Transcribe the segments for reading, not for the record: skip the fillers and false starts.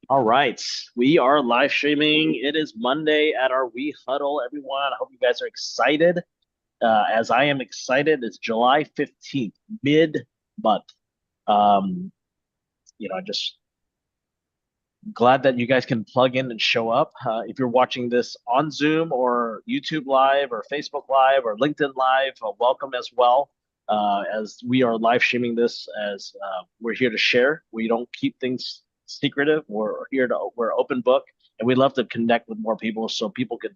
All right, we are live streaming. It is Monday at our We Huddle, everyone. I hope you guys are excited. As I am excited, it's July 15th, mid-month. Um, just glad that you guys can plug in and show up. If you're watching this on Zoom or YouTube Live or Facebook Live or LinkedIn Live, welcome as well. As we are live streaming this, as we're here to share. We don't keep things secretive. We're open book, and we love to connect with more people so people can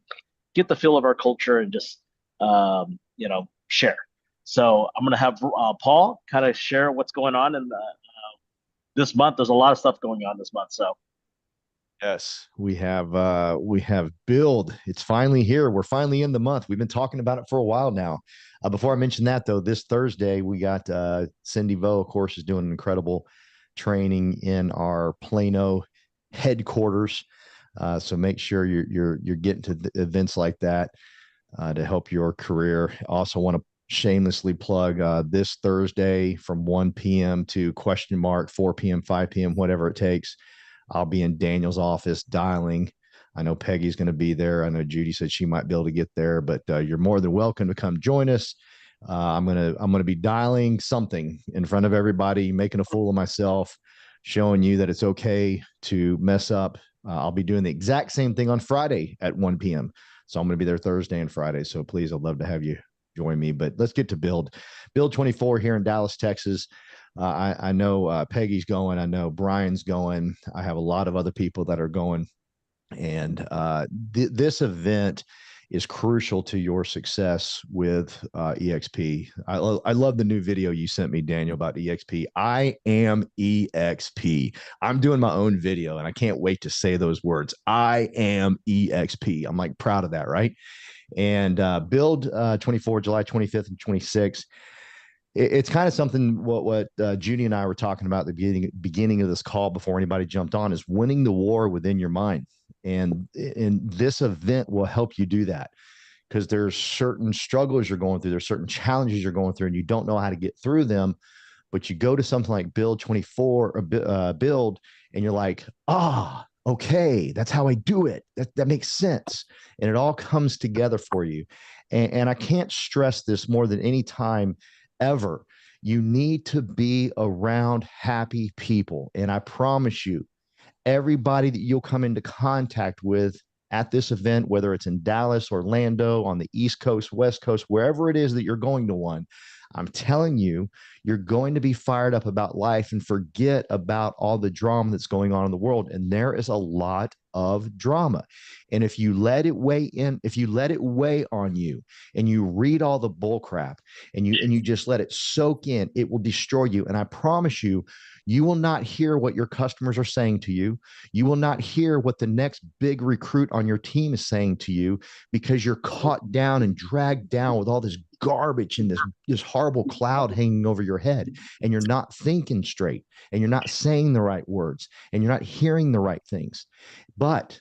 get the feel of our culture and just share. So I'm gonna have Paul kind of share what's going on in this month. There's a lot of stuff going on this month, so. Yes, we have Build. It's finally here. We're finally in the month. We've been talking about it for a while now. Before I mention that though, this Thursday we got Cindy Vo, of course, is doing an incredible training in our Plano headquarters. So make sure you're getting to the events like that to help your career. Also want to shamelessly plug this Thursday from 1 p.m. to question mark 4 p.m., 5 p.m., whatever it takes. I'll be in Daniel's office dialing. I know Peggy's going to be there. I know Judy said she might be able to get there, but you're more than welcome to come join us. I'm gonna be dialing something in front of everybody, making a fool of myself, showing you that it's okay to mess up. I'll be doing the exact same thing on Friday at 1 p.m. So I'm going to be there Thursday and Friday. So please, I'd love to have you join me. But let's get to Build 24 here in Dallas, Texas. I know Peggy's going. I know Brian's going. I have a lot of other people that are going. And this event is crucial to your success with EXP. I love the new video you sent me, Daniel, about EXP. I am EXP. I'm doing my own video and I can't wait to say those words. I am EXP. I'm like proud of that, right? And Build 24, July 25th and 26th. It's kind of something what Judy and I were talking about at the beginning of this call before anybody jumped on is winning the war within your mind. And this event will help you do that because there's certain struggles you're going through, there's certain challenges you're going through, and you don't know how to get through them. But you go to something like Build 24 or Build, and you're like, okay, that's how I do it. That makes sense. And it all comes together for you. And I can't stress this more than any time ever. You need to be around happy people. And I promise you, everybody that you'll come into contact with at this event, whether it's in Dallas, Orlando, on the East Coast, West Coast, wherever it is that you're going to one, I'm telling you, you're going to be fired up about life and forget about all the drama that's going on in the world. And there is a lot of drama. And if you let it weigh in, if you let it weigh on you and you read all the bull crap and you just let it soak in, it will destroy you. And I promise you, you will not hear what your customers are saying to you. You will not hear what the next big recruit on your team is saying to you because you're caught down and dragged down with all this garbage and this horrible cloud hanging over your head, and you're not thinking straight, and you're not saying the right words, and you're not hearing the right things. But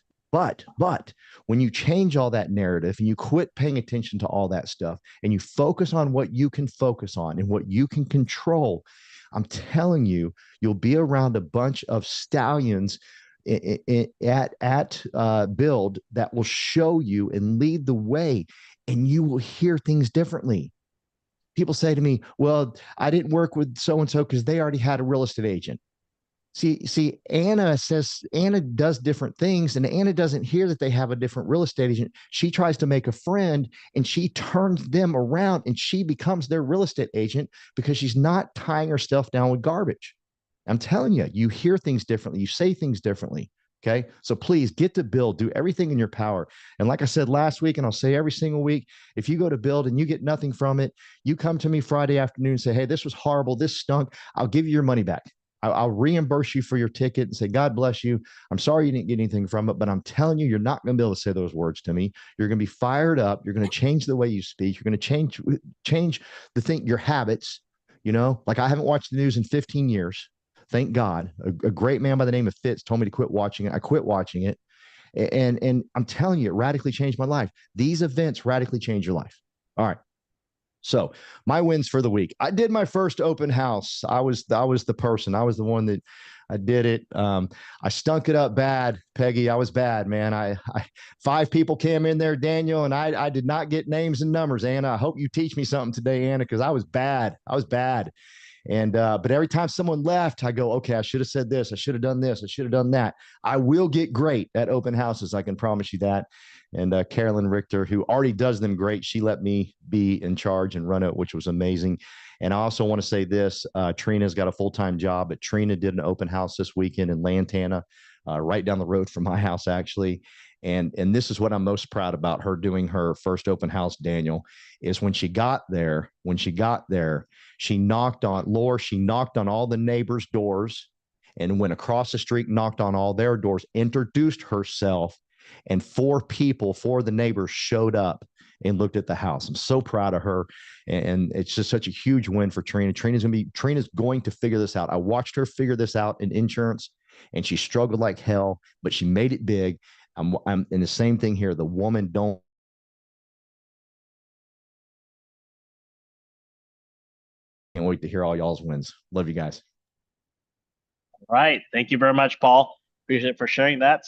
when you change all that narrative and you quit paying attention to all that stuff and you focus on what you can focus on and what you can control, I'm telling you, you'll be around a bunch of stallions at Build that will show you and lead the way, and you will hear things differently. People say to me, "Well, I didn't work with so and so because they already had a real estate agent." Anna does different things, and Anna doesn't hear that they have a different real estate agent. She tries to make a friend, and she turns them around, and she becomes their real estate agent because she's not tying herself down with garbage. I'm telling you, you hear things differently, you say things differently. Okay. So please get to Build, do everything in your power. And like I said last week, and I'll say every single week, if you go to Build and you get nothing from it, you come to me Friday afternoon and say, "Hey, this was horrible. This stunk." I'll give you your money back. I'll reimburse you for your ticket and say, "God bless you. I'm sorry you didn't get anything from it, but I'm telling you, you're not going to be able to say those words to me. You're going to be fired up. You're going to change the way you speak. You're going to change your habits. Like I haven't watched the news in 15 years. Thank God. A great man by the name of Fitz told me to quit watching it. I quit watching it. And I'm telling you, it radically changed my life. These events radically change your life. All right. So my wins for the week. I did my first open house. I was the person. I was the one that I did it. I stunk it up bad, Peggy. I was bad, man. I 5 people came in there, Daniel, and I did not get names and numbers. Anna, I hope you teach me something today, Anna, because I was bad. I was bad. And but every time someone left, I go, okay, I should have said this, I should have done this, I should have done that. I will get great at open houses, I can promise you that. And Carolyn Richter, who already does them great, she let me be in charge and run it, which was amazing. And I also want to say this: Trina's got a full-time job, but Trina did an open house this weekend in Lantana, right down the road from my house, actually. And this is what I'm most proud about her doing her first open house, Daniel, is when she got there, she knocked on she knocked on all the neighbors' doors and went across the street, knocked on all their doors, introduced herself, and 4 people, 4 of the neighbors showed up and looked at the house. I'm so proud of her. And it's just such a huge win for Trina. Trina's going to figure this out. I watched her figure this out in insurance, and she struggled like hell, but she made it big. I'm in the same thing here. The woman don't can't wait to hear all y'all's wins. Love you guys. All right. Thank you very much, Paul. Appreciate it for sharing that.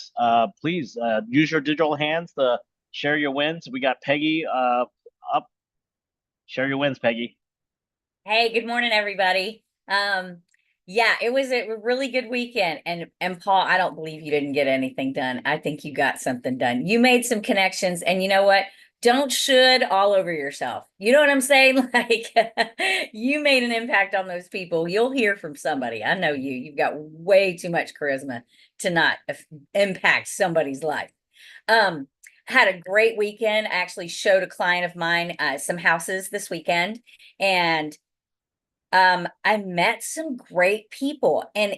Please use your digital hands to share your wins. We got Peggy up. Share your wins, Peggy. Hey, good morning, everybody. Yeah, it was a really good weekend. And Paul, I don't believe you didn't get anything done. I think you got something done. You made some connections, and you know what? Don't should all over yourself. You know what I'm saying? Like you made an impact on those people. You'll hear from somebody. I know you. You've got way too much charisma to not impact somebody's life. Had a great weekend. I actually showed a client of mine some houses this weekend, and I met some great people, and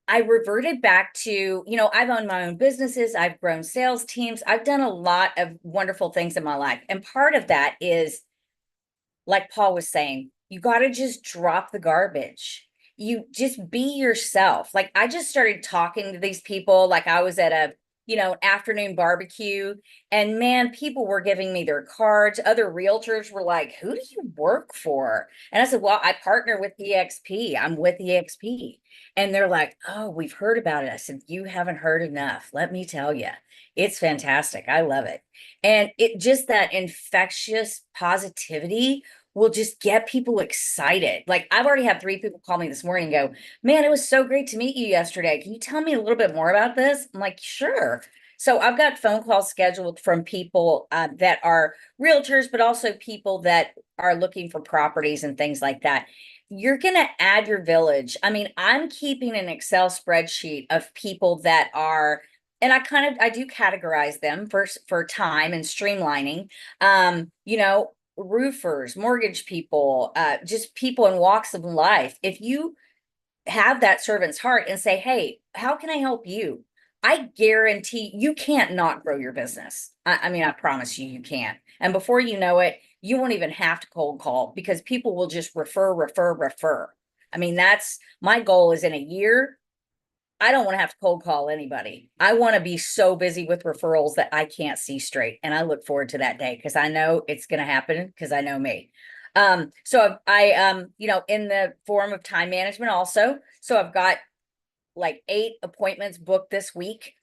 I reverted back to, I've owned my own businesses, I've grown sales teams, I've done a lot of wonderful things in my life. And part of that is, like Paul was saying, you got to just drop the garbage. You just be yourself. Like I just started talking to these people like I was at a afternoon barbecue, and man, people were giving me their cards. Other realtors were like, who do you work for? And I said, well, I partner with EXP. I'm with EXP. And they're like, oh, we've heard about it. I said, you haven't heard enough. Let me tell you, it's fantastic. I love it. And it just that infectious positivity will just get people excited. Like I've already had 3 people call me this morning and go, man, it was so great to meet you yesterday. Can you tell me a little bit more about this? I'm like, sure. So I've got phone calls scheduled from people that are realtors, but also people that are looking for properties and things like that. You're going to add your village. I mean, I'm keeping an Excel spreadsheet of people that are, and I do categorize them for time and streamlining. Roofers, mortgage people, just people in walks of life. If you have that servant's heart and say, hey, how can I help you? I guarantee you can't not grow your business. I mean, I promise you, you can't. And before you know it, you won't even have to cold call because people will just refer. I mean, that's my goal is in a year. I don't want to have to cold call anybody. I want to be so busy with referrals that I can't see straight. And I look forward to that day because I know it's going to happen because I know me. So I in the form of time management also. So I've got like 8 appointments booked this week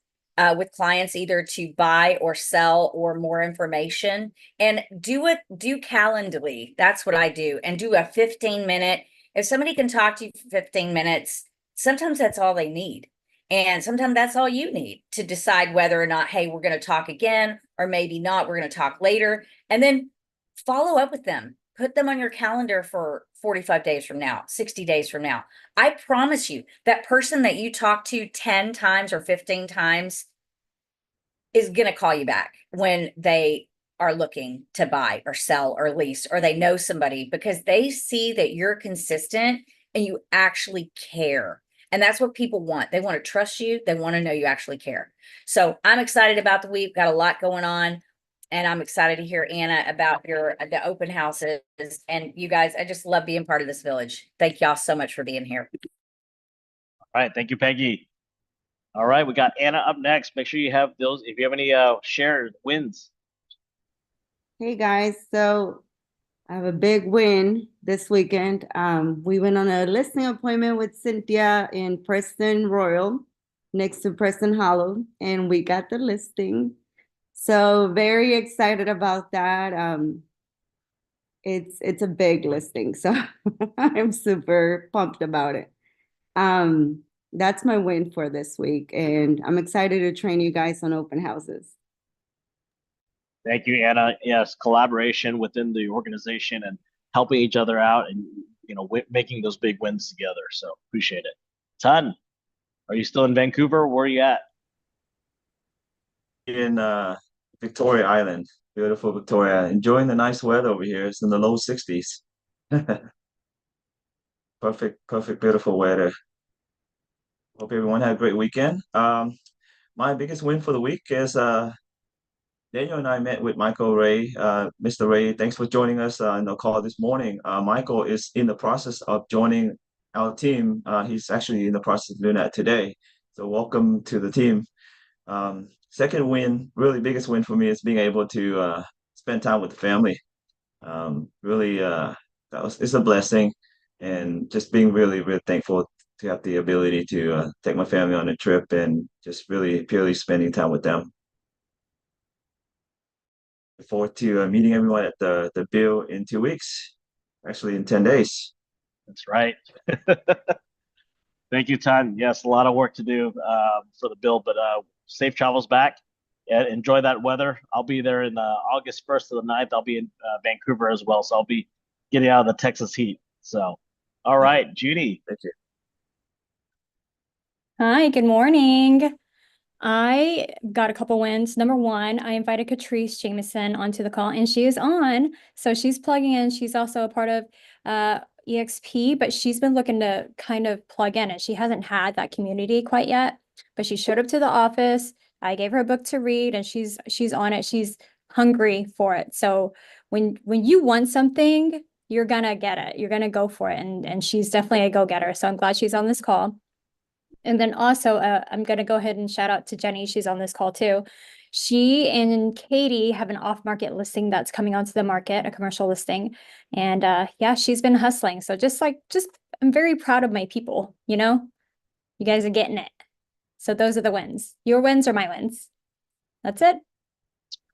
with clients either to buy or sell or more information, and do Calendly. That's what I do, and do a 15-minute. If somebody can talk to you for 15 minutes, sometimes that's all they need. And sometimes that's all you need to decide whether or not, hey, we're going to talk again, or maybe not, we're going to talk later. And then follow up with them. Put them on your calendar for 45 days from now, 60 days from now. I promise you, that person that you talk to 10 times or 15 times is going to call you back when they are looking to buy or sell or lease, or they know somebody, because they see that you're consistent and you actually care. And that's what people want. They want to trust you. They want to know you actually care. So I'm excited about the week. Got a lot going on. And I'm excited to hear, Anna, about the open houses. And you guys, I just love being part of this village. Thank y'all so much for being here. All right. Thank you, Peggy. All right. We got Anna up next. Make sure you have those. If you have any shared wins. Hey guys, so I have a big win this weekend. We went on a listing appointment with Cynthia in Preston Royal, next to Preston Hollow, and we got the listing. So very excited about that. It's a big listing, so I'm super pumped about it. That's my win for this week, and I'm excited to train you guys on open houses. Thank you, Anna. Yes, collaboration within the organization and helping each other out, and making those big wins together. So appreciate it. Ton, are you still in Vancouver? Where are you at? In Victoria Island, beautiful Victoria. Enjoying the nice weather over here. It's in the low 60s. Perfect, beautiful weather. Hope everyone had a great weekend. My biggest win for the week is Daniel and I met with Michael Ray. Mr. Ray, thanks for joining us in the call this morning. Michael is in the process of joining our team. He's actually in the process of doing that today. So welcome to the team. Second win, really biggest win for me is being able to spend time with the family. Really, it's a blessing, and just being really, really thankful to have the ability to take my family on a trip and just really purely spending time with them. Look forward to meeting everyone at the Bill in 2 weeks, actually in 10 days. That's right. Thank you, Ton. Yes, a lot of work to do for the Bill, but safe travels back. And enjoy that weather. I'll be there in August 1st to the 9th. I'll be in Vancouver as well, so I'll be getting out of the Texas heat. So, all right, Judy. Thank you. Hi, good morning. I got a couple wins. Number one, I invited Catrice Jameson onto the call, and she is on. So she's plugging in. She's also a part of EXP, but she's been looking to kind of plug in, and she hasn't had that community quite yet. But she showed up to the office. I gave her a book to read, and she's on it. She's hungry for it. So when you want something, you're gonna get it. You're gonna go for it, and she's definitely a go-getter. So I'm glad she's on this call. And then also, I'm going to go ahead and shout out to Jenny. She's on this call too. She and Katie have an off-market listing that's coming onto the market, a commercial listing. And yeah, she's been hustling. So just I'm very proud of my people, you guys are getting it. So those are the wins. Your wins are my wins. That's it.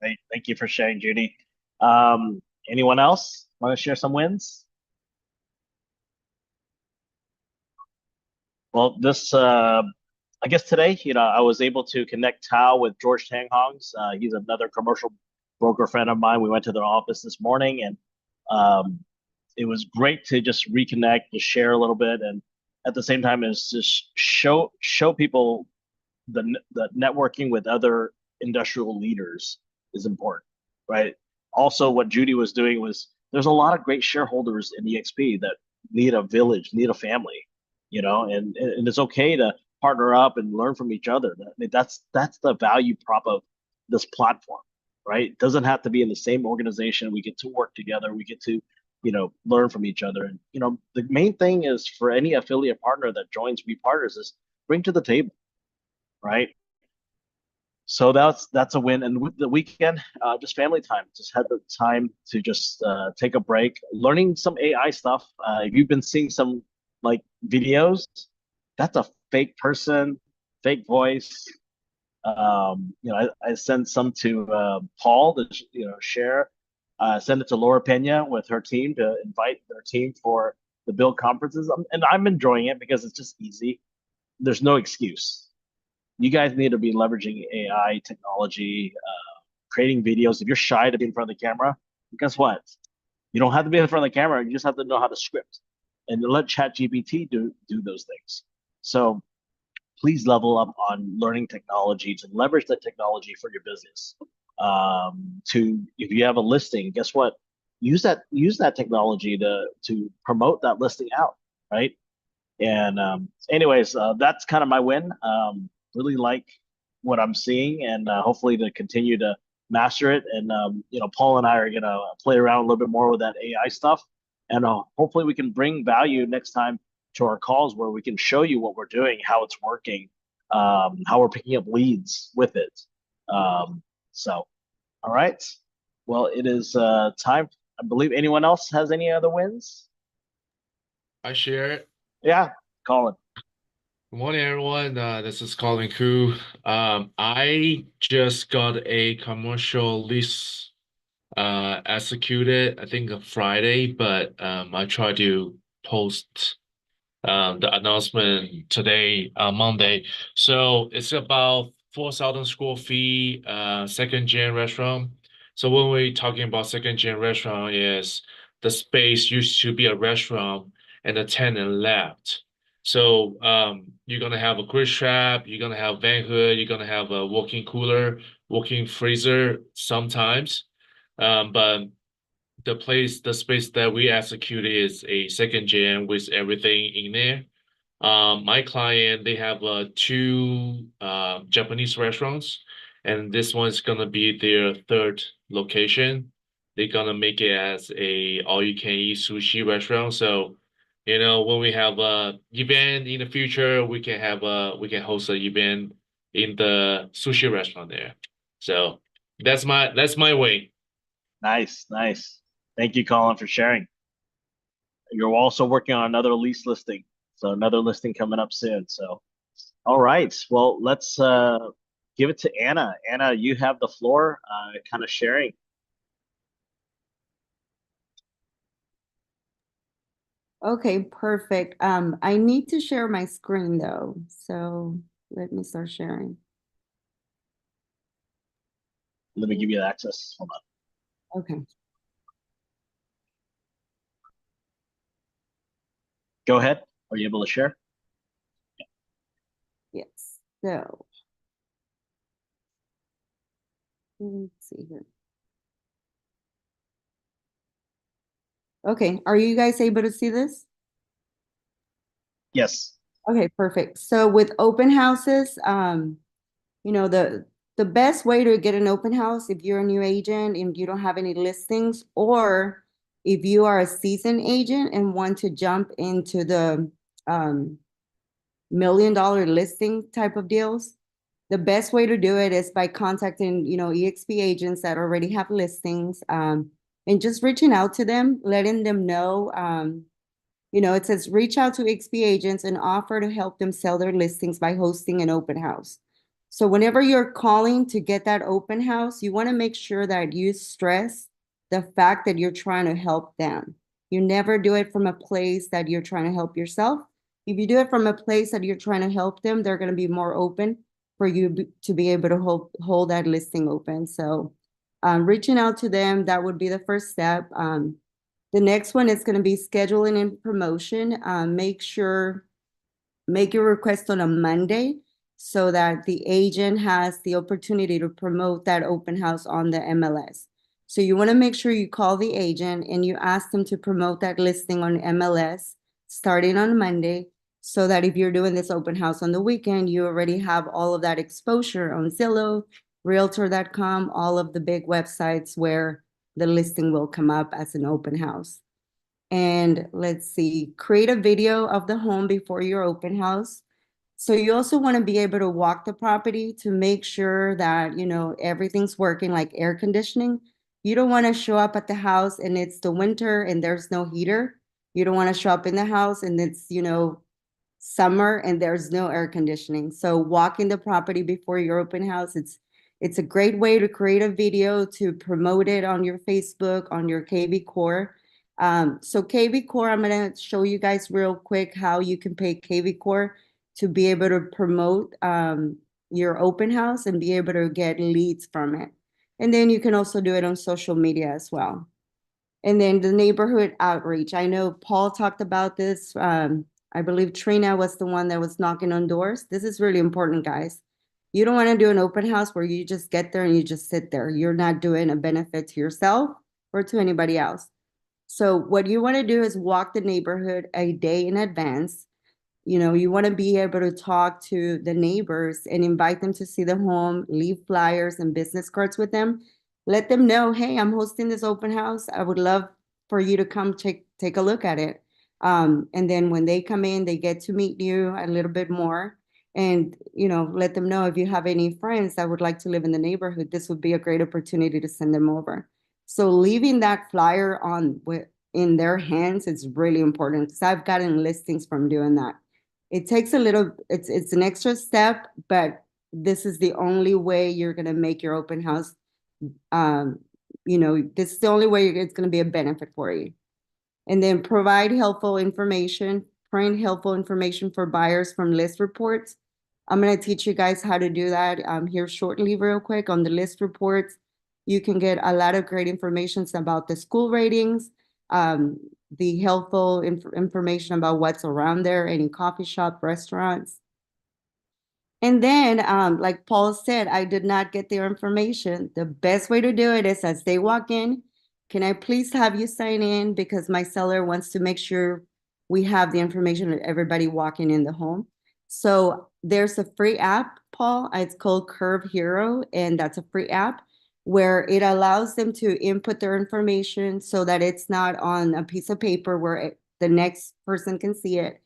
Great. Thank you for sharing, Judy. Anyone else want to share some wins? Well, I guess today, I was able to connect Tao with George Tanghongs. He's another commercial broker friend of mine. We went to their office this morning, and it was great to just reconnect, to share a little bit, and at the same time, is just show people the networking with other industrial leaders is important, right? Also, what Judy was doing was there's a lot of great shareholders in EXP that need a village, need a family. And it's okay to partner up and learn from each other. That's the value prop of this platform, right? It doesn't have to be in the same organization. We get to work together. We get to, learn from each other. And, the main thing is for any affiliate partner that joins We Partners is bring to the table, right? So that's a win. And with the weekend, just family time. Just had the time to just take a break, learning some AI stuff. If you've been seeing some videos, that's a fake person, fake voice. I sent some to Paul to share. Send it to Laura Pena with her team to invite their team for the Build conferences, and I'm enjoying it because it's just easy. There's no excuse. You guys need to be leveraging AI technology, creating videos. If you're shy to be in front of the camera, guess what? You don't have to be in front of the camera. You just have to know how to script and let ChatGPT do those things. So please level up on learning technology to leverage that technology for your business. If you have a listing, guess what? Use that technology to promote that listing out, right? And anyways, that's kind of my win. Really like what I'm seeing, and hopefully to continue to master it. And Paul and I are gonna play around a little bit more with that AI stuff. And hopefully we can bring value next time to our calls where we can show you what we're doing, how it's working, how we're picking up leads with it. So, all right. Well, it is time I believe anyone else has any other wins? I share it. Yeah, Colin. Good morning, everyone. This is Colin Koo. I just got a commercial lease executed, I think on Friday, but I tried to post the announcement today, Monday. So it's about 4,000 square feet, second gen restaurant. So when we're talking about second gen restaurant is the space used to be a restaurant and the tenant left. So you're gonna have a grease trap, you're gonna have van hood, you're gonna have a walk-in cooler, walk-in freezer sometimes. But the space that we executed is a second gen with everything in there. My client, they have two Japanese restaurants, and this one's gonna be their third location. They're gonna make it as a all-you-can-eat sushi restaurant. So, when we have a event in the future, we can host an event in the sushi restaurant there. So that's my way. Nice, nice. Thank you, Colin, for sharing. You're also working on another lease listing. So another listing coming up soon. So, all right. Well, let's give it to Anna. Anna, you have the floor, kind of sharing. Okay, perfect. I need to share my screen though, so let me start sharing. Let me give you the access. Hold on. Okay. Go ahead. Are you able to share? Yes. So let's see here. Okay, are you guys able to see this? Yes. Okay, perfect. So with open houses, the best way to get an open house if you're a new agent and you don't have any listings, or if you are a seasoned agent and want to jump into the $1 million listing type of deals, the best way to do it is by contacting, EXP agents that already have listings, and just reaching out to them, letting them know, it says reach out to EXP agents and offer to help them sell their listings by hosting an open house. So whenever you're calling to get that open house, you want to make sure that you stress the fact that you're trying to help them. You never do it from a place that you're trying to help yourself. If you do it from a place that you're trying to help them, they're going to be more open for you to be able to hold that listing open. So reaching out to them, that would be the first step. The next one is going to be scheduling and promotion. Make your request on a Monday so that the agent has the opportunity to promote that open house on the MLS. So you want to make sure you call the agent and you ask them to promote that listing on MLS starting on Monday, so that if you're doing this open house on the weekend, you already have all of that exposure on Zillow, Realtor.com, all of the big websites where the listing will come up as an open house. And let's see, create a video of the home before your open house. So you also want to be able to walk the property to make sure that, everything's working, like air conditioning. You don't want to show up at the house and it's the winter and there's no heater. You don't want to show up in the house and it's, summer and there's no air conditioning. So walking the property before your open house, it's a great way to create a video to promote it on your Facebook, on your KV Core. So KV Core, I'm going to show you guys real quick how you can pay KV Core to be able to promote your open house and be able to get leads from it. And then you can also do it on social media as well. And then the neighborhood outreach. I know Paul talked about this. I believe Trina was the one that was knocking on doors. This is really important, guys. You don't want to do an open house where you just get there and you just sit there. You're not doing a benefit to yourself or to anybody else. So what you want to do is walk the neighborhood a day in advance. You want to be able to talk to the neighbors and invite them to see the home, leave flyers and business cards with them. Let them know, hey, I'm hosting this open house. I would love for you to come take a look at it. And then when they come in, they get to meet you a little bit more. And, let them know if you have any friends that would like to live in the neighborhood, this would be a great opportunity to send them over. So leaving that flyer in their hands is really important because I've gotten listings from doing that. It takes a little, it's an extra step, but this is the only way you're gonna make your open house. This is the only way it's gonna be a benefit for you. And then provide helpful information, print helpful information for buyers from list reports. I'm gonna teach you guys how to do that here shortly, real quick. On the list reports, you can get a lot of great information about the school ratings, the helpful information about what's around there, any coffee shop, restaurants. And then, like Paul said, I did not get their information. The best way to do it is as they walk in, can I please have you sign in? Because my seller wants to make sure we have the information of everybody walking in the home. So there's a free app, Paul. It's called Curve Hero, and that's a free app where it allows them to input their information so that it's not on a piece of paper where the next person can see it.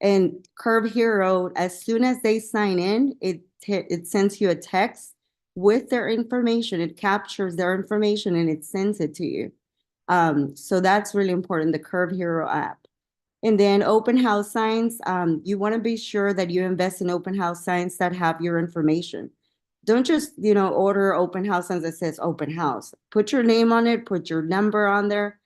And Curve Hero, as soon as they sign in, it sends you a text with their information. It captures their information and it sends it to you. So that's really important, the Curve Hero app. And then open house signs, you want to be sure that you invest in open house signs that have your information. Don't just, order open house signs that says open house. Put your name on it, put your number on there.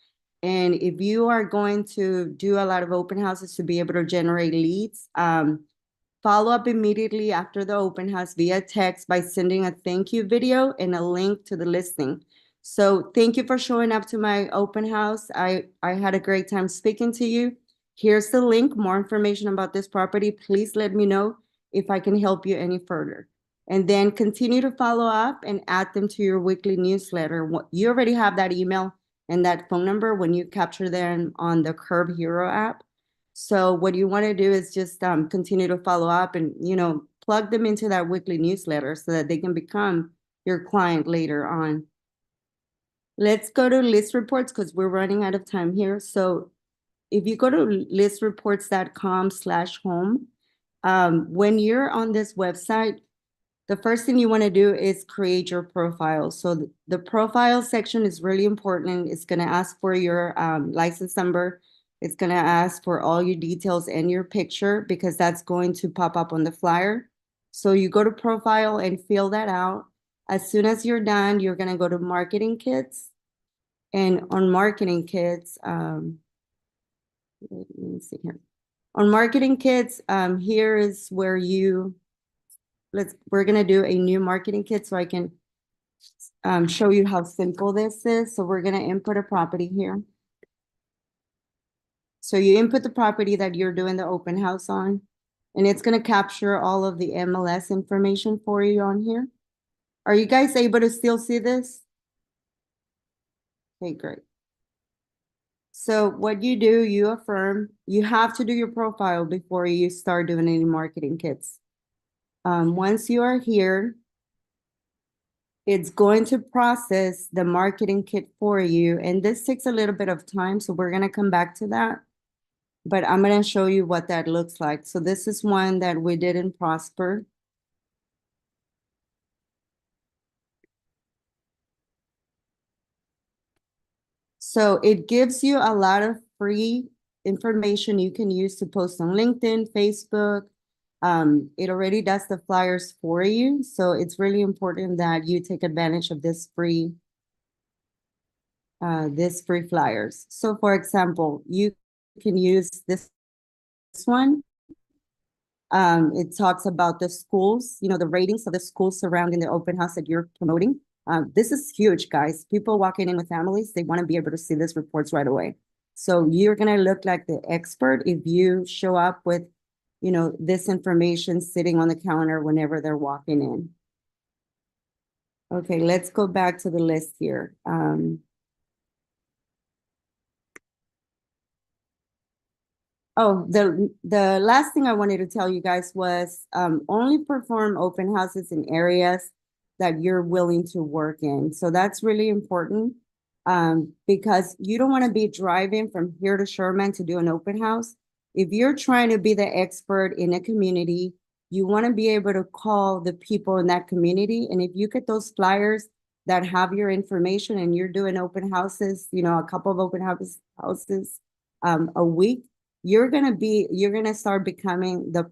And if you are going to do a lot of open houses to be able to generate leads, follow up immediately after the open house via text by sending a thank you video and a link to the listing. So thank you for showing up to my open house. I had a great time speaking to you. Here's the link, more information about this property. Please let me know if I can help you any further. And then continue to follow up and add them to your weekly newsletter. You already have that email and that phone number when you capture them on the Curve Hero app. So what you want to do is just continue to follow up and, plug them into that weekly newsletter so that they can become your client later on. Let's go to list reports because we're running out of time here. So if you go to listreports.com/home, when you're on this website, the first thing you want to do is create your profile. So the profile section is really important. It's going to ask for your license number. It's going to ask for all your details and your picture because that's going to pop up on the flyer. So you go to profile and fill that out. As soon as you're done, you're going to go to marketing kits. And on marketing kits, let me see here. On marketing kits, here is where we're going to do a new marketing kit so I can show you how simple this is. So we're going to input a property here. So you input the property that you're doing the open house on, and it's going to capture all of the MLS information for you on here. Are you guys able to still see this? Okay, great. So what you do, you affirm, you have to do your profile before you start doing any marketing kits. Once you are here, it's going to process the marketing kit for you. And this takes a little bit of time, so we're going to come back to that. But I'm going to show you what that looks like. So this is one that we did in Prosper. So it gives you a lot of free information you can use to post on LinkedIn, Facebook. It already does the flyers for you. So it's really important that you take advantage of this free flyers. So for example, you can use this one. It talks about the schools, the ratings of the schools surrounding the open house that you're promoting. This is huge, guys. People walking in with families, they want to be able to see these reports right away. So you're going to look like the expert if you show up with, this information sitting on the counter whenever they're walking in. Okay, let's go back to the list here. Oh, the last thing I wanted to tell you guys was only perform open houses in areas that you're willing to work in. So that's really important because you don't want to be driving from here to Sherman to do an open house. If you're trying to be the expert in a community, you want to be able to call the people in that community. And if you get those flyers that have your information and you're doing open houses, you know, a couple of open houses a week, you're gonna start becoming the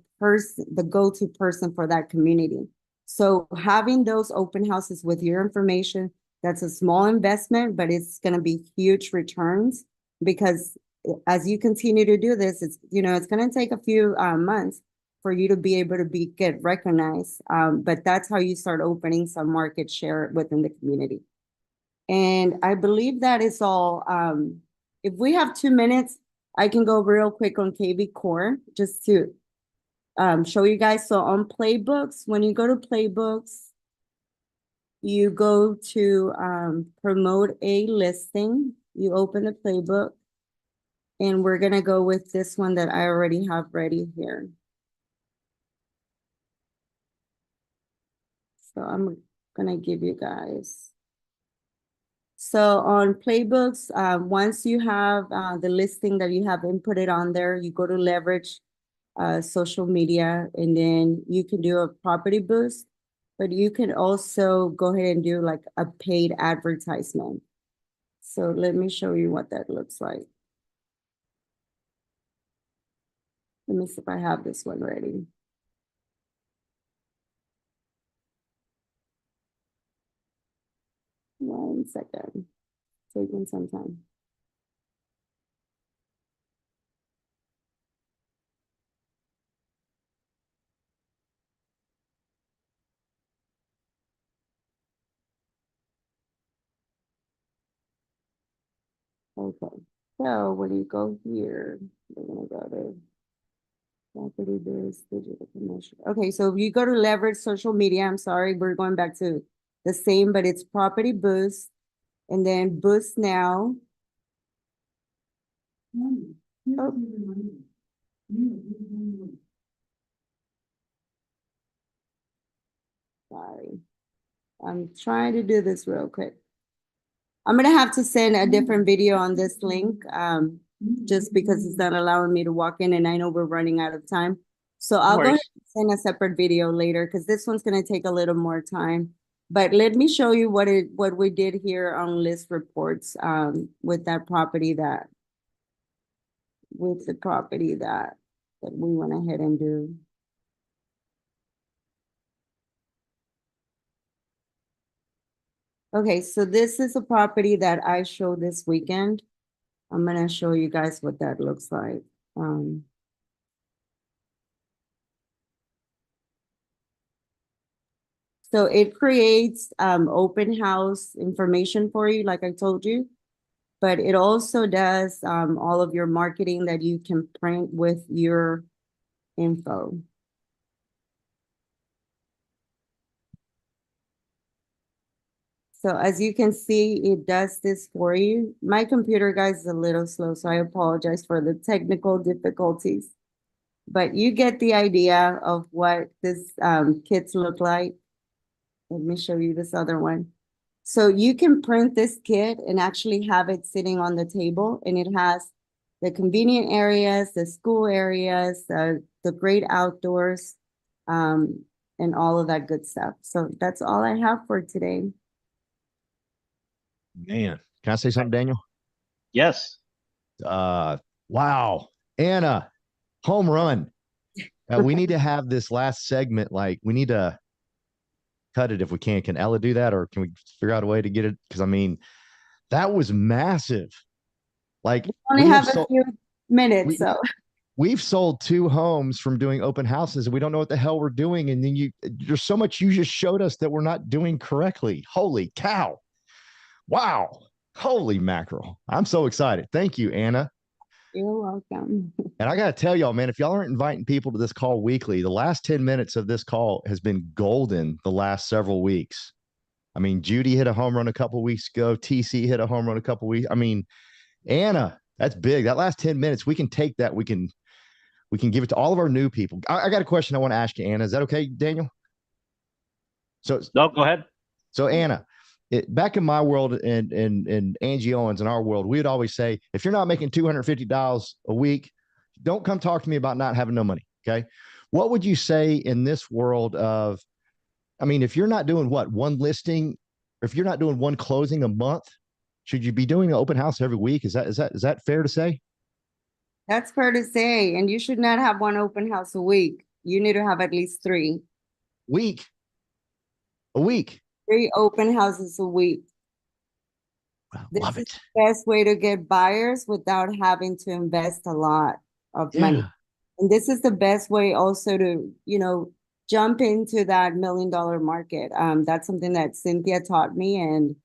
go-to person for that community. So having those open houses with your information, that's a small investment, but it's gonna be huge returns because as you continue to do this, it's, you know, it's gonna take a few months for you to be able to get recognized. But that's how you start opening some market share within the community. And I believe that is all. If we have 2 minutes, I can go real quick on KV Core just to show you guys. So on Playbooks, when you go to Playbooks, you go to promote a listing, you open the playbook, and we're gonna go with this one that I already have ready here. So I'm gonna give you guys. So on Playbooks, once you have the listing that you have inputted on there, you go to leverage social media, and then you can do a property boost, but you can also go ahead and do like a paid advertisement. So let me show you what that looks like. Let me see if I have this one ready. One second, taking some time. Okay, so when you go here, we're gonna go to property boost, digital promotion. Okay, so if you go to leverage social media, I'm sorry, we're going back to the same, but it's property boost, and then boost now. Oh. Sorry, I'm trying to do this real quick. I'm gonna have to send a different video on this link, just because it's not allowing me to walk in, and I know we're running out of time. So I'll go ahead and send a separate video later because this one's gonna take a little more time. But let me show you what we did here on list reports with that property that we went ahead and do. Okay, so this is a property that I showed this weekend. I'm gonna show you guys what that looks like. So it creates open house information for you, like I told you, but it also does all of your marketing that you can print with your info. So as you can see, it does this for you. My computer, guys, is a little slow, so I apologize for the technical difficulties. But you get the idea of what this kits look like. Let me show you this other one. So you can print this kit and actually have it sitting on the table, and it has the convenient areas, the school areas, the great outdoors, and all of that good stuff. So that's all I have for today. Man, can I say something, Daniel? Yes. Wow. Anna, home run. We need to have this last segment. Like, we need to cut it if we can. Can Ella do that, or can we figure out a way to get it? Because I mean, that was massive. Like, we only have a few minutes, so we've sold 2 homes from doing open houses, and we don't know what the hell we're doing. And then there's so much you just showed us that we're not doing correctly. Holy cow. Wow. Holy mackerel. I'm so excited. Thank you, Anna. You're welcome. And I got to tell y'all, man, if y'all aren't inviting people to this call weekly, the last 10 minutes of this call has been golden the last several weeks. I mean, Judy hit a home run a couple of weeks ago. TC hit a home run a couple of weeks. I mean, Anna, that's big. That last 10 minutes, we can take that. We can give it to all of our new people. I got a question I want to ask you, Anna. Is that okay, Daniel? So no, go ahead. So Anna, back in my world and Angie Owens in our world, we would always say, if you're not making $250 a week, don't come talk to me about not having no money. Okay. What would you say in this world of, I mean, if you're not doing one listing if you're not doing one closing a month, should you be doing an open house every week? Is that fair to say? That's fair to say. And you should not have one open house a week. You need to have at least three. Week. A week. 3 open houses a week. Wow, This love is it. the best way to get buyers without having to invest a lot of money. Yeah. And this is the best way also to, jump into that $1 million market. That's something that Cynthia taught me, and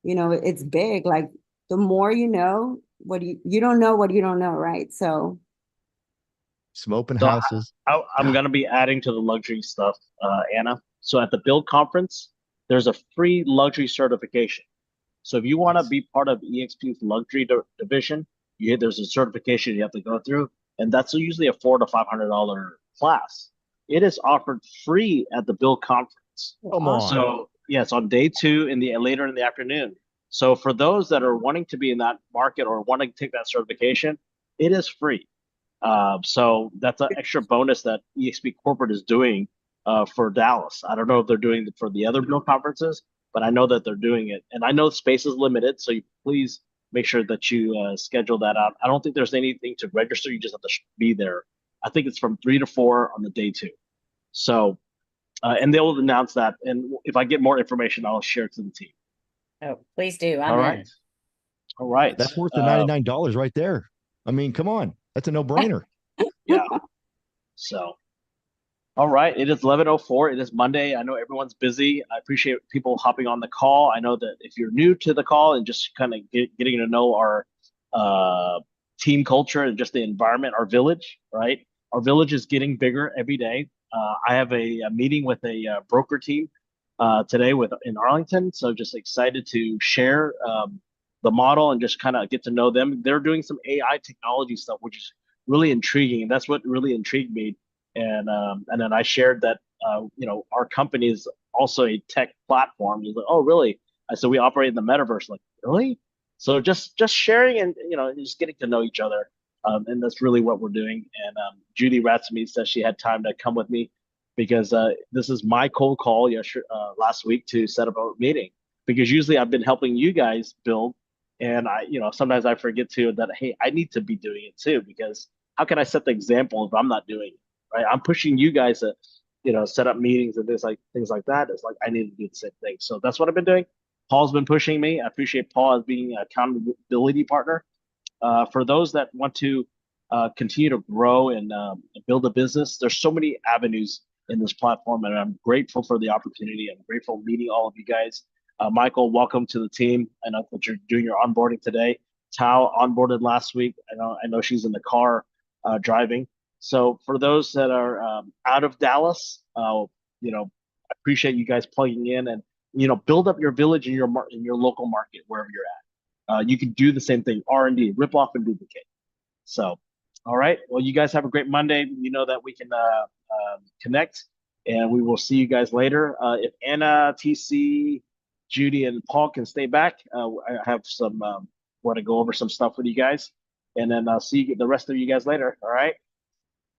it's big. Like, the more you know, what you don't know what you don't know, right? So Some open So houses. I'm going to be adding to the luxury stuff, Anna. So at the Build conference, there's a free luxury certification. So if you want to be part of EXP's luxury division, there's a certification you have to go through, and that's usually a $400 to $500 class. It is offered free at the Build conference. Come on. So yes, on day 2 later in the afternoon. So for those that are wanting to be in that market or wanting to take that certification, it is free. So that's an extra bonus that EXP Corporate is doing for Dallas. I don't know if they're doing it for the other Build conferences, but I know that they're doing it. And I know space is limited, so please make sure that you schedule that out. I don't think there's anything to register. You just have to be there. I think it's from 3 to 4 on the day 2. So, and they'll announce that. And if I get more information, I'll share it to the team. Oh, please do. I'm All in. right. All right. That's worth the $99 right there. I mean, come on. That's a no-brainer. Yeah. So, all right. It is 11:04. It is Monday. I know everyone's busy. I appreciate people hopping on the call. I know that if you're new to the call and just kind of getting to know our team culture and just the environment, our village, right? Our village is getting bigger every day. I have a meeting with a broker team today in Arlington. So just excited to share the model and just kind of get to know them. They're doing some AI technology stuff, which is really intriguing. And that's what really intrigued me. And then I shared that, our company is also a tech platform. He's like, oh, really? I said, we operate in the metaverse. Like, really? So just sharing and, just getting to know each other. And that's really what we're doing. And Judy Ratsamy said she had time to come with me because this is my cold call last week to set up a meeting, because usually I've been helping you guys build. And sometimes I forget that, hey, I need to be doing it too, because how can I set the example if I'm not doing it, right? I'm pushing you guys to, set up meetings and things like that. It's like, I need to do the same thing. So that's what I've been doing. Paul's been pushing me. I appreciate Paul as being an accountability partner. For those that want to continue to grow and build a business, there's so many avenues in this platform, and I'm grateful for the opportunity. I'm grateful meeting all of you guys. Michael, welcome to the team. I know that you're doing your onboarding today. Tao onboarded last week. I know she's in the car driving. So for those that are out of Dallas, I appreciate you guys plugging in and build up your village in your local market wherever you're at. You can do the same thing, R&D, rip off and duplicate. So, all right. Well, you guys have a great Monday. You know that we can connect, and we will see you guys later. If Anna, TC, Judy, and Paul can stay back, I have some want to go over some stuff with you guys, and then I'll see the rest of you guys later. All right.